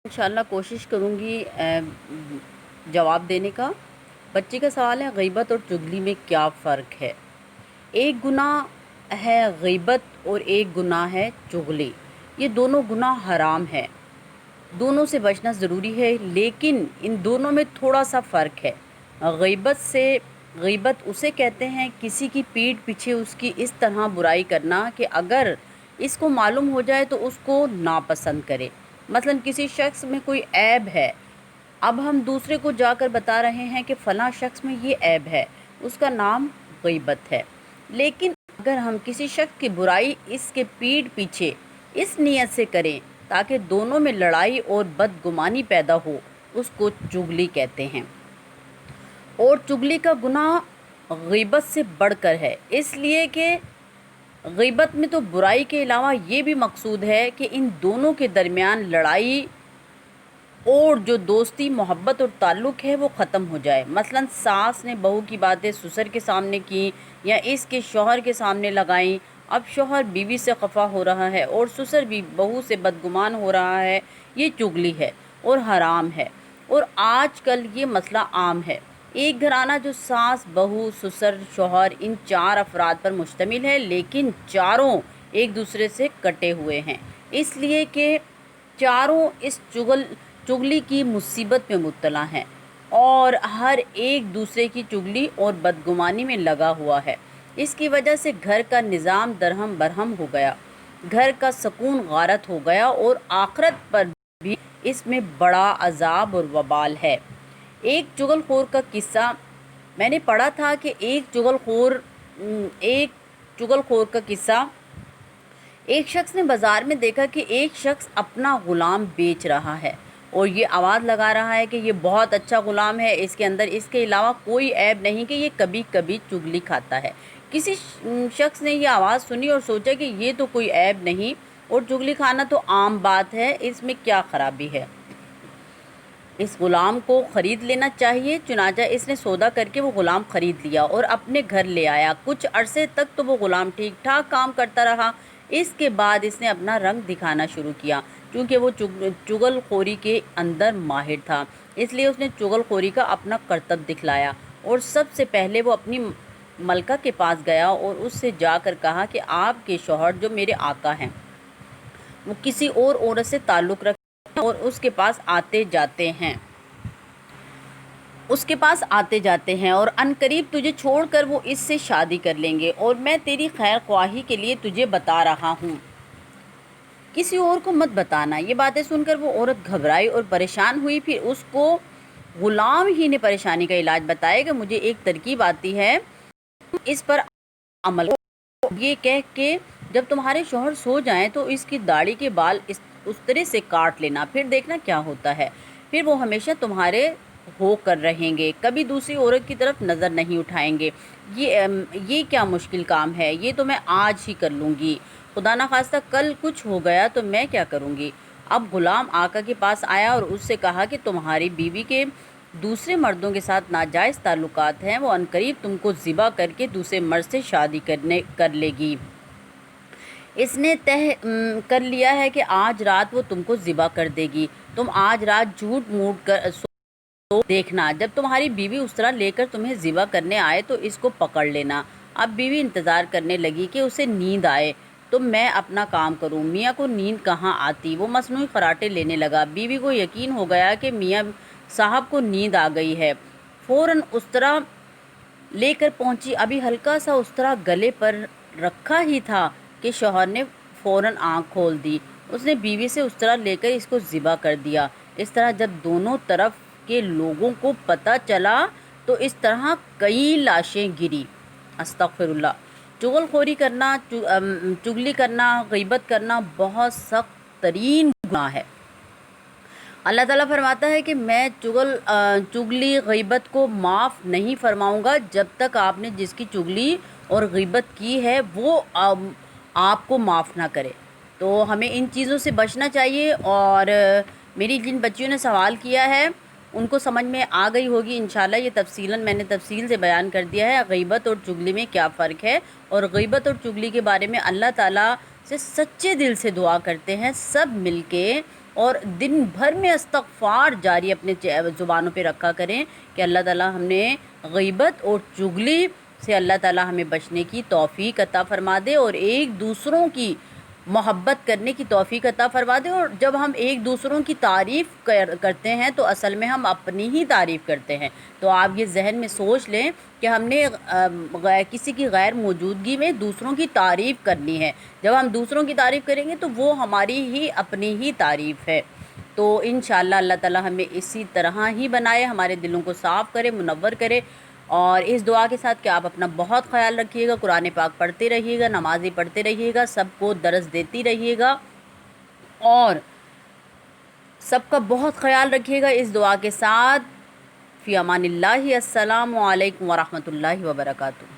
इंशाल्लाह कोशिश करूँगी जवाब देने का। बच्चे का सवाल है, गीबत और चुगली में क्या फ़र्क है? एक गुनाह है गीबत और एक गुनाह है चुगली। ये दोनों गुनाह हराम है, दोनों से बचना ज़रूरी है, लेकिन इन दोनों में थोड़ा सा फ़र्क है। गीबत उसे कहते हैं किसी की पीठ पीछे उसकी इस तरह बुराई करना कि अगर इसको मालूम हो जाए तो उसको नापसंद करे। मसलन किसी शख्स में कोई ऐब है, अब हम दूसरे को जाकर बता रहे हैं कि फ़लाँ शख्स में ये ऐब है, उसका नाम गीबत है। लेकिन अगर हम किसी शख्स की बुराई इसके पीठ पीछे इस नीयत से करें ताकि दोनों में लड़ाई और बदगुमानी पैदा हो, उसको चुगली कहते हैं। और चुगली का गुनाह गीबत से बढ़कर है, इसलिए कि गीबत में तो बुराई के अलावा ये भी मकसूद है कि इन दोनों के दरमियान लड़ाई और जो दोस्ती मोहब्बत और ताल्लुक़ है वो ख़त्म हो जाए। मसलन सास ने बहू की बातें ससुर के सामने की या इसके शौहर के सामने लगाई। अब शौहर बीवी से खफा हो रहा है और ससुर भी बहू से बदगुमान हो रहा है। ये चुगली है और हराम है, और आजकल ये मसला आम है। एक घराना जो सास बहू ससुर शौहर इन चार अफराद पर मुश्तमिल है, लेकिन चारों एक दूसरे से कटे हुए हैं, इसलिए कि चारों इस चुगली की मुसीबत में मुब्तला हैं और हर एक दूसरे की चुगली और बदगुमानी में लगा हुआ है। इसकी वजह से घर का निज़ाम दरहम बरहम हो गया, घर का सुकून गारत हो गया और आखिरत पर भी इसमें बड़ा अजाब और वबाल है। एक चुगलखोर का किस्सा मैंने पढ़ा था कि एक चुगलखोर का किस्सा, एक शख्स ने बाज़ार में देखा कि एक शख्स अपना ग़ुलाम बेच रहा है और ये आवाज़ लगा रहा है कि ये बहुत अच्छा ग़ुलाम है, इसके अंदर इसके अलावा कोई ऐब नहीं कि ये कभी कभी चुगली खाता है। किसी शख्स ने ये आवाज़ सुनी और सोचा कि ये तो कोई ऐब नहीं और चुगली खाना तो आम बात है, इसमें क्या ख़राबी है, इस ग़ुलाम को ख़रीद लेना चाहिए। चुनाचा इसने सौदा करके वो ग़ुलाम ख़रीद लिया और अपने घर ले आया। कुछ अरसे तक तो वो ग़ुलाम ठीक ठाक काम करता रहा। इसके बाद इसने अपना रंग दिखाना शुरू किया। क्योंकि वो चुगलखोरी के अंदर माहिर था, इसलिए उसने चुगलखोरी का अपना करतब दिखलाया और सबसे पहले वो अपनी मलका के पास गया और उससे जाकर कहा कि आपके शौहर जो मेरे आका हैं वो किसी और औरत से ताल्लुक़ रखते और उसके पास आते जाते हैं और अनकरीब तुझे छोड़कर वो इससे शादी कर लेंगे, और मैं तेरी खैर ख्वाही के लिए तुझे बता रहा हूँ, किसी और को मत बताना। ये बातें सुनकर वो औरत घबराई और परेशान हुई। फिर उसको ग़ुलाम ही ने परेशानी का इलाज बताया कि मुझे एक तरकीब आती है, इस पर अमल करो। ये कह के जब तुम्हारे शौहर सो जाएं तो इसकी दाढ़ी के बाल उस तरह से काट लेना, फिर देखना क्या होता है। फिर वो हमेशा तुम्हारे हो कर रहेंगे, कभी दूसरी औरत की तरफ नज़र नहीं उठाएंगे। ये क्या मुश्किल काम है, ये तो मैं आज ही कर लूँगी। खुदा ना खास्ता कल कुछ हो गया तो मैं क्या करूँगी। अब ग़ुलाम आका के पास आया और उससे कहा कि तुम्हारी बीवी के दूसरे मर्दों के साथ नाजायज़ ताल्लुकात हैं, वो अनकरीब तुमको ज़िबा करके दूसरे मर्द से शादी कर लेगी। इसने तय कर लिया है कि आज रात वो तुमको ज़िबा कर देगी। तुम आज रात झूठ मूठ कर तो देखना, जब तुम्हारी बीवी उस तरह लेकर तुम्हें ज़िबा करने आए तो इसको पकड़ लेना। अब बीवी इंतज़ार करने लगी कि उसे नींद आए तो मैं अपना काम करूं। मियाँ को नींद कहाँ आती, वो मसनूई खराटे लेने लगा। बीवी को यकीन हो गया कि मियाँ साहब को नींद आ गई है, फ़ौरन उस्तरा लेकर पहुंची। अभी हल्का सा उस्तरा गले पर रखा ही था कि शौहर ने फ़ौरन आँख खोल दी। उसने बीवी से उस्तरा लेकर इसको ज़िबा कर दिया। इस तरह जब दोनों तरफ के लोगों को पता चला तो इस तरह कई लाशें गिरी। अस्तग़फ़िरुल्लाह। चुगलखोरी करना, चुगली करना, गीबत करना बहुत सख्त तरीन गुनाह है। अल्लाह ताला फरमाता है कि मैं चुगली गीबत को माफ़ नहीं फरमाऊँगा जब तक आपने जिसकी चुगली और गीबत की है वो आपको माफ़ ना करे। तो हमें इन चीज़ों से बचना चाहिए। और मेरी जिन बच्चियों ने सवाल किया है उनको समझ में आ गई होगी इंशाल्लाह। ये मैंने तफसील से बयान कर दिया है गीबत और चुगली में क्या फ़र्क है, और गीबत और चुगली के बारे में अल्लाह ताला से सच्चे दिल से दुआ करते हैं सब मिलके اور دن بھر میں استغفار جاری اپنے زبانوں پہ رکھا کریں کہ اللہ تعالیٰ ہم نے غیبت اور چغلی سے اللہ تعالیٰ ہمیں بچنے کی توفیق عطا فرما دے اور ایک دوسروں کی محبت کرنے کی توفیق عطا فرما دے۔ اور جب ہم ایک دوسروں کی تعریف کرتے ہیں تو اصل میں ہم اپنی ہی تعریف کرتے ہیں۔ تو آپ یہ ذہن میں سوچ لیں کہ ہم نے کسی کی غیر موجودگی میں دوسروں کی تعریف کرنی ہے۔ جب ہم دوسروں کی تعریف کریں گے تو وہ ہماری ہی اپنی ہی تعریف ہے۔ تو انشاءاللہ اللہ تعالیٰ ہمیں اسی طرح ہی بنائے، ہمارے دلوں کو صاف کرے، منور کرے۔ اور اس دعا کے ساتھ کہ آپ اپنا بہت خیال رکھیے گا، قرآن پاک پڑھتے رہیے گا، نمازیں پڑھتے رہیے گا، سب کو درس دیتی رہیے گا اور سب کا بہت خیال رکھیے گا۔ اس دعا کے ساتھ فی امان اللہ، السلام علیکم ورحمۃ اللہ وبرکاتہ۔